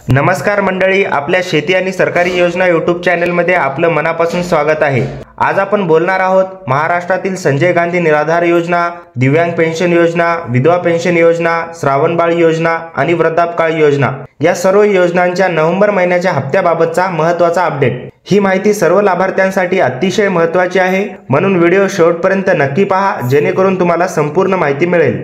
नमस्कार मंडळी, आपल्या शेती आणि सरकारी योजना यूट्यूब चॅनलमध्ये आपलं मनापासून स्वागत आहे। आज आपण बोलणार आहोत महाराष्ट्रातील संजय गांधी निराधार योजना, दिव्यांग पेन्शन योजना, विधवा पेन्शन योजना, श्रावणबाळ योजना आणि वृद्धापकाळ योजना या सर्व योजनांच्या नोव्हेंबर महिन्याच्या हप्त्याबाबतचा महत्त्वाचा अपडेट। ही माहिती सर्व लाभार्थ्यांसाठी अतिशय महत्त्वाची आहे, म्हणून व्हिडिओ शेवटपर्यंत नक्की पहा जेणेकरून तुम्हाला संपूर्ण माहिती मिळेल।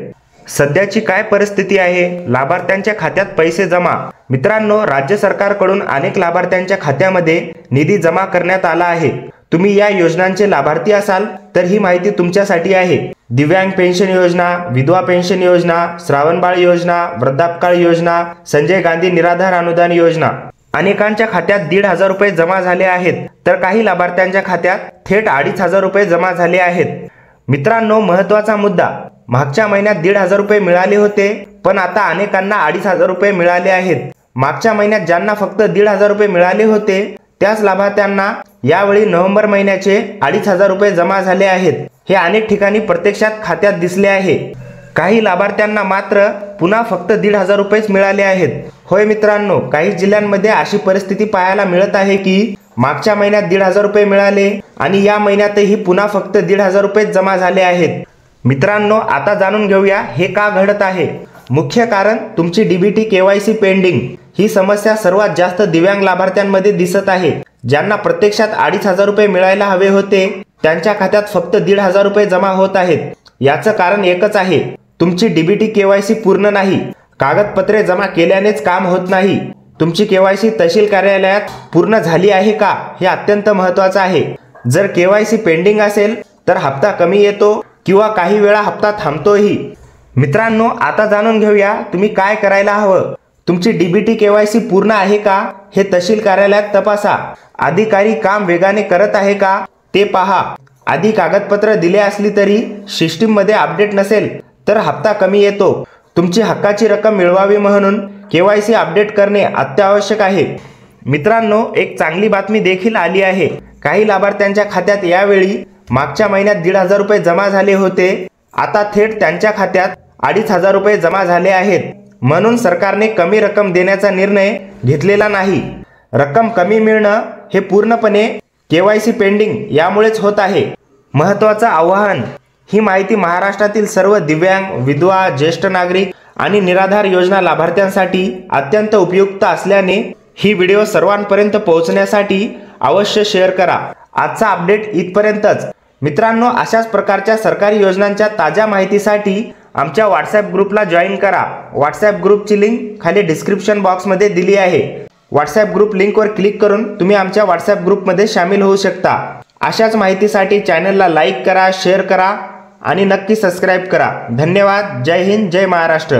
सध्याची काय परिस्थिती आहे, लाभार्थ्यांच्या खात्यात पैसे जमा। मित्रांनो, राज्य सरकारकडून अनेक लाभार्थ्यांच्या खात्यामध्ये निधी जमा करण्यात आला आहे। तुम्ही या योजनांचे लाभार्थी असाल तर ही माहिती तुमच्यासाठी आहे। दिव्यांग पेन्शन योजना, विधवा पेन्शन योजना, श्रावणबाळ योजना, वृद्धापकाळ योजना, संजय गांधी निराधार अनुदान योजना अनेकांच्या खात्यात 1,500 रुपये जमा झाले आहेत, तर काही लाभार्थ्यांच्या खात्यात थेट 2,500 रुपये जमा झाले आहेत। मित्रांनो, महत्त्वाचा मुद्दा, मागच्या महिन्यात 1,500 रुपये मिळाले होते, पण आता अनेकांना 2,500 रुपये मिळाले आहेत। मागच्या महिन्यात ज्यांना फक्त 1,500 रुपये मिळाले होते त्याच लाभार्थ्यांना यावेळी नोव्हेंबर महिन्याचे 2,500 रुपये जमा झाले आहेत। हे अनेक ठिकाणी प्रत्यक्षात खात्यात दिसले आहे। काही लाभार्थ्यांना मात्र पुन्हा फक्त 1,500 रुपयेच मिळाले आहेत। होय मित्रांनो, काही जिल्ह्यांमध्ये अशी परिस्थिती पाहायला मिळत आहे की मागच्या महिन्यात 1,500 रुपये मिळाले आणि या महिन्यातही पुन्हा फक्त 1,500 रुपये जमा झाले आहेत। मित्रांनो, आता जाणून घेऊया हे का घडत आहे। मुख्य कारण तुमची डीबीटी केवायसी पेंडिंग ही समस्या सर्वात जास्त दिव्यांग लाभार्थ्यांमध्ये दिसत आहे। ज्यांना प्रत्यक्षात 2,500 रुपये मिळायला हवे होते त्यांच्या खात्यात फक्त 1,500 रुपये जमा होत आहेत। याचं कारण एकच आहे, तुमची डीबीटी केवायसी पूर्ण नाही। कागदपत्रे जमा केल्यानेच काम होत नाही, तुमची केवायसी तहसील कार्यालयात पूर्ण झाली आहे का हे अत्यंत महत्त्वाचं आहे। जर केवायसी पेंडिंग असेल तर हप्ता कमी येतो किंवा काही वेळा हप्ता थांबतोही। मित्रांनो, आता जाणून घेऊया तुम्ही काय करायला हवं। तुमची डीबीटी केवायसी पूर्ण आहे का हे तहसील कार्यालयात तपासा। अधिकारी काम वेगाने करत आहे का ते पहा। आधी कागदपत्र दिले असली तरी सिस्टीम मध्ये अपडेट नसेल तर हप्ता कमी येतो। तुमची हक्काची रक्कम मिळवावी म्हणून केवायसी अपडेट करणे अत्यावश्यक आहे। मित्रांनो, एक चांगली बातमी देखील आली आहे। काही लाभार्थ्यांच्या खात्यात यावेळी मागच्या महिन्यात 1,500 रुपये जमा झाले होते, आता थेट त्यांच्या खात्यात 2,500 रुपये जमा झाले आहेत। म्हणून सरकारने कमी रक्कम देण्याचा निर्णय घेतलेला नाही। रक्कम कमी मिळणं हे पूर्णपणे केवायसी पेंडिंग यामुळेच होत आहे। महत्त्वाचं आवाहन, ही माहिती महाराष्ट्रातील सर्व दिव्यांग, विधवा, ज्येष्ठ नागरिक आणि निराधार योजना लाभार्थ्यांसाठी अत्यंत उपयुक्त असल्याने ही व्हिडिओ सर्वांपर्यंत पोहोचण्यासाठी अवश्य शेअर करा। आजचा अपडेट इथपर्यंतच। मित्रांनो, अशाच प्रकारच्या सरकारी योजनांच्या ताज्या माहितीसाठी आमच्या व्हॉट्सॲप ग्रुपला जॉईन करा। व्हॉट्सॲप ग्रुपची लिंक खाली डिस्क्रिप्शन बॉक्समध्ये दिली आहे। व्हॉट्सॲप ग्रुप लिंकवर क्लिक करून तुम्ही आमच्या व्हॉट्सॲप ग्रुपमध्ये सामील होऊ शकता। अशाच माहितीसाठी चॅनलला लाईक करा, शेअर करा आणि नक्की सबस्क्राईब करा। धन्यवाद। जय हिंद, जय महाराष्ट्र।